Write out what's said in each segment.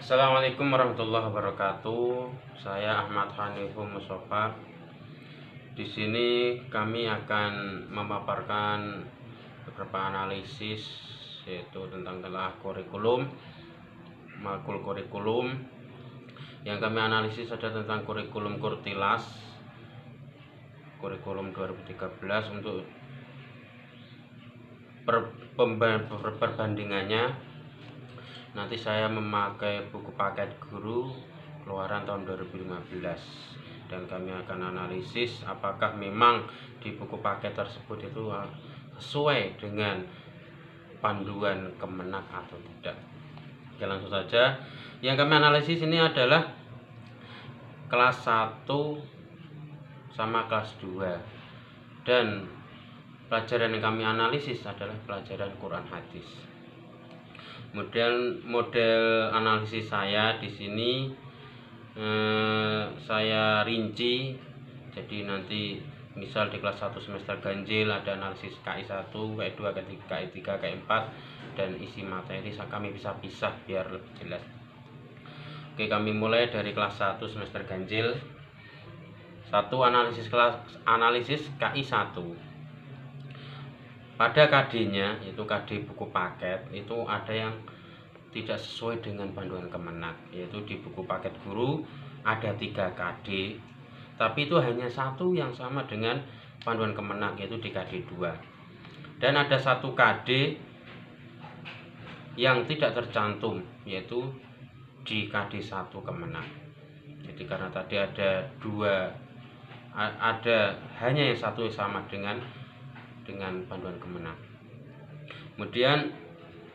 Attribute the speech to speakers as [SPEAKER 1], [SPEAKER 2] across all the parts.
[SPEAKER 1] Assalamualaikum warahmatullahi wabarakatuh. Saya Ahmad Haniful Mustafa. Di sini kami akan memaparkan beberapa analisis yaitu tentang telah makul kurikulum. Yang kami analisis ada tentang kurikulum Kurtilas, kurikulum 2013 untuk perbandingannya. Nanti saya memakai buku paket guru keluaran tahun 2015 dan kami akan analisis apakah memang di buku paket tersebut itu sesuai dengan panduan Kemenak atau tidak. Oke, langsung saja. Yang kami analisis ini adalah kelas 1 sama kelas 2, dan pelajaran yang kami analisis adalah pelajaran Quran hadis. Kemudian model analisis saya di sini saya rinci. Jadi nanti misal di kelas 1 semester ganjil ada analisis KI 1, KI 2, KI 3, KI 4, dan isi materi kami bisa pisah biar lebih jelas. Oke, kami mulai dari kelas 1 semester ganjil. Analisis KI 1. Pada KD-nya, yaitu KD buku paket, itu ada yang tidak sesuai dengan panduan Kemenak, yaitu di buku paket guru ada 3 KD, tapi itu hanya satu yang sama dengan panduan Kemenak, yaitu di KD 2. Dan ada 1 KD yang tidak tercantum, yaitu di KD 1 Kemenak. Jadi karena tadi ada hanya yang satu sama dengan panduan Kemenak. Kemudian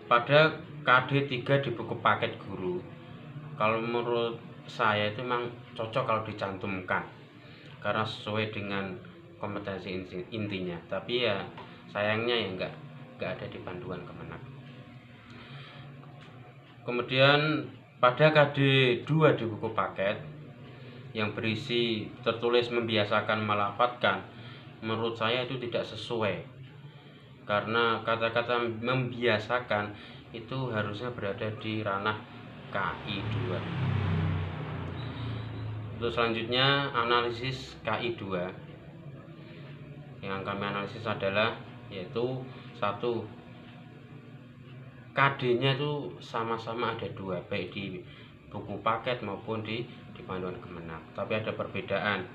[SPEAKER 1] pada KD 3 di buku paket guru, kalau menurut saya itu memang cocok kalau dicantumkan karena sesuai dengan kompetensi intinya, tapi ya sayangnya ya enggak ada di panduan Kemenak. Kemudian pada KD 2 di buku paket yang berisi tertulis membiasakan melafadzkan, menurut saya itu tidak sesuai, karena kata-kata membiasakan itu harusnya berada di ranah KI 2. Untuk selanjutnya analisis KI 2. Yang kami analisis adalah yaitu 1, KD-nya itu sama-sama ada 2, baik di buku paket maupun di panduan Kemenak, tapi ada perbedaan.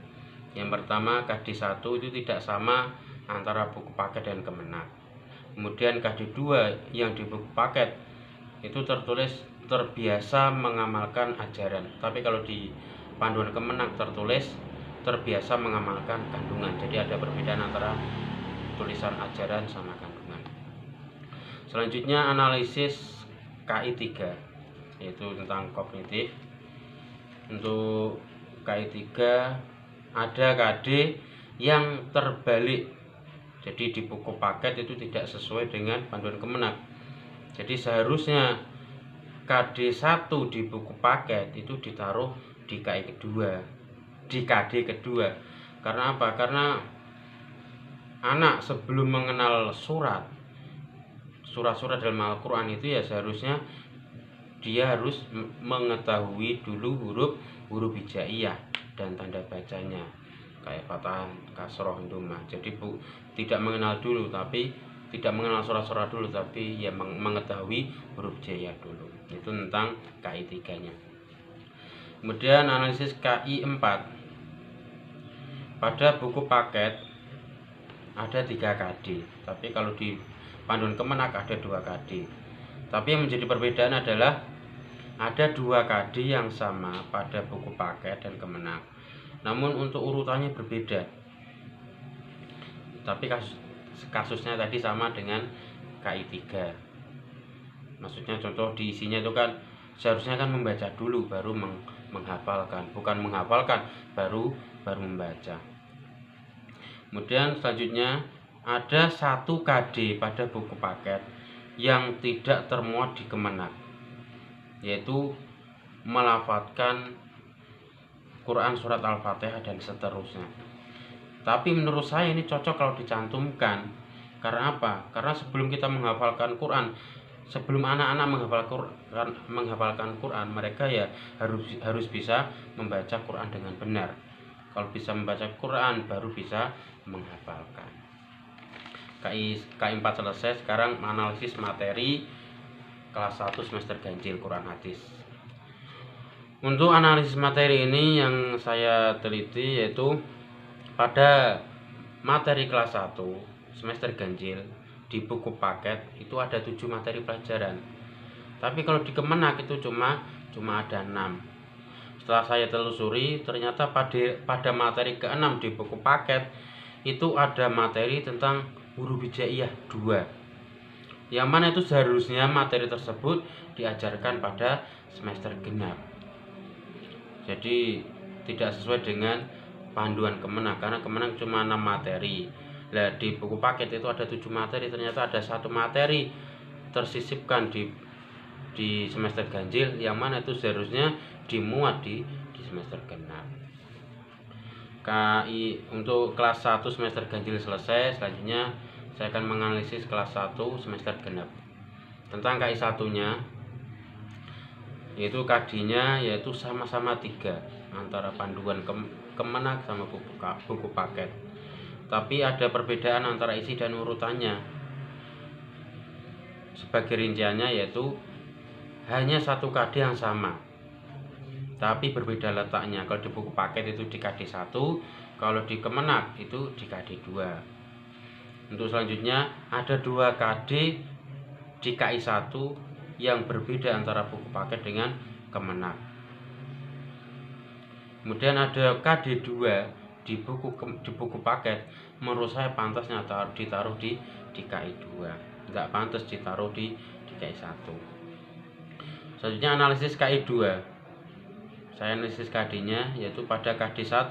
[SPEAKER 1] Yang pertama, KD 1 itu tidak sama antara buku paket dan Kemenak. Kemudian KD 2 yang di buku paket itu tertulis terbiasa mengamalkan ajaran, tapi kalau di panduan Kemenak tertulis terbiasa mengamalkan kandungan. Jadi ada perbedaan antara tulisan ajaran sama kandungan. Selanjutnya analisis KI 3, yaitu tentang kognitif. Untuk KI 3 ada KD yang terbalik, jadi di buku paket itu tidak sesuai dengan panduan Kemenak. Jadi seharusnya KD 1 di buku paket itu ditaruh di KI kedua, di KD kedua. Karena apa? Karena anak sebelum mengenal surat-surat dalam Al-Quran itu ya seharusnya dia harus mengetahui dulu huruf hijaiyah dan tanda bacanya kayak fathah, kasroh, doma. Jadi tidak mengenal dulu, tapi tidak mengenal surat-surat dulu, tapi ya mengetahui huruf jaya dulu. Itu tentang KI 3-nya. Kemudian analisis KI 4. Pada buku paket ada 3 KD, tapi kalau di panduan Kemenak ada 2 KD. Tapi yang menjadi perbedaan adalah ada 2 KD yang sama pada buku paket dan Kemenak, namun untuk urutannya berbeda. Tapi kasusnya tadi sama dengan KI 3. Maksudnya contoh di isinya itu kan seharusnya kan membaca dulu baru menghafalkan, bukan menghafalkan baru membaca. Kemudian selanjutnya ada 1 KD pada buku paket yang tidak termuat di Kemenak, yaitu melafadzkan Quran surat Al-Fatihah dan seterusnya. Tapi menurut saya ini cocok kalau dicantumkan. Karena apa? Karena sebelum kita menghafalkan Quran, sebelum anak-anak menghafalkan Quran, mereka ya harus bisa membaca Quran dengan benar. Kalau bisa membaca Quran baru bisa menghafalkan. KI 4 selesai, sekarang analisis materi kelas 1 semester ganjil Quran hadis. Untuk analisis materi ini yang saya teliti yaitu pada materi kelas 1 semester ganjil di buku paket itu ada 7 materi pelajaran. Tapi kalau di Kemenak itu cuma ada 6. Setelah saya telusuri, ternyata pada materi ke-6 di buku paket itu ada materi tentang huruf hijaiyah 2. Yang mana itu seharusnya materi tersebut diajarkan pada semester genap. Jadi tidak sesuai dengan panduan Kemenak, karena Kemenak cuma 6 materi. Nah, di buku paket itu ada 7 materi, ternyata ada 1 materi tersisipkan di semester ganjil, yang mana itu seharusnya dimuat di semester genap. KI untuk kelas 1 semester ganjil selesai. Selanjutnya saya akan menganalisis kelas 1 semester genap. Tentang KI 1-nya, yaitu KD-nya yaitu sama-sama 3 antara panduan Kemenak sama buku paket. Tapi ada perbedaan antara isi dan urutannya. Sebagai rinciannya yaitu hanya 1 KD yang sama, tapi berbeda letaknya. Kalau di buku paket itu di KD 1, kalau di Kemenak itu di KD 2. Untuk selanjutnya ada 2 KD di KI 1 yang berbeda antara buku paket dengan Kemenak. Kemudian ada KD 2 di buku paket, menurut saya pantasnya ditaruh di KI 2, tidak pantas ditaruh di KI 1. Selanjutnya analisis KI 2. Saya analisis KD-nya yaitu pada KD 1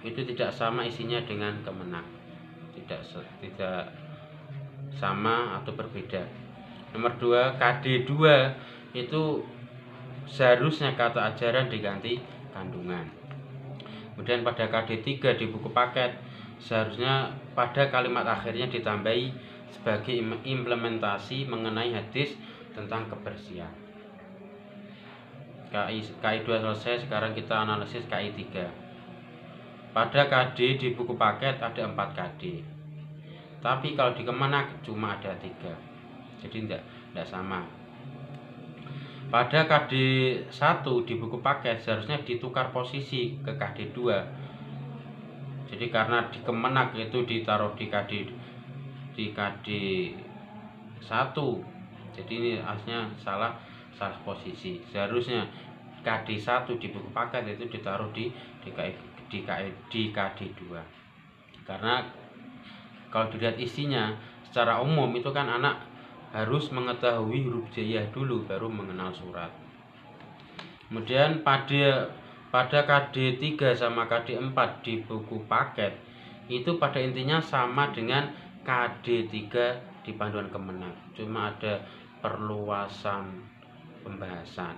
[SPEAKER 1] itu tidak sama isinya dengan Kemenak. Tidak sama atau berbeda. Nomor 2, KD 2 itu seharusnya kata ajaran diganti kandungan. Kemudian pada KD 3 di buku paket seharusnya pada kalimat akhirnya ditambahi sebagai implementasi mengenai hadis tentang kebersihan. KI 2 selesai, sekarang kita analisis KI 3. Pada KD di buku paket ada 4 KD, tapi kalau di Kemenak cuma ada 3, jadi tidak sama. Pada KD 1 di buku paket seharusnya ditukar posisi ke KD 2. Jadi karena di Kemenak itu ditaruh di KD 1, jadi ini harusnya salah posisi. Seharusnya KD 1 di buku paket itu ditaruh di KD 2. Karena kalau dilihat isinya secara umum itu kan anak harus mengetahui huruf hijaiyah dulu baru mengenal surat. Kemudian pada KD 3 sama KD 4 di buku paket itu pada intinya sama dengan KD 3 di panduan Kemenak, cuma ada perluasan pembahasan.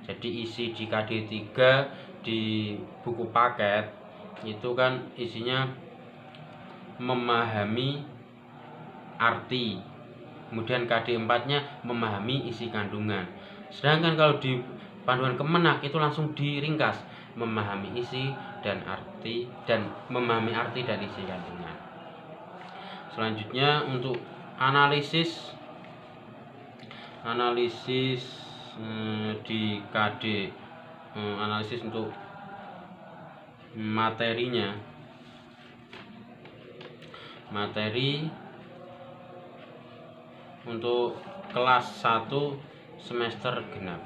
[SPEAKER 1] Jadi isi di KD 3 di buku paket itu kan isinya memahami arti, kemudian KD 4-nya memahami isi kandungan. Sedangkan kalau di panduan Kemenak itu langsung diringkas, memahami isi dan arti, dan memahami arti dan isi kandungan. Selanjutnya untuk analisis di KD, analisis untuk materinya. Materi untuk kelas 1 semester genap.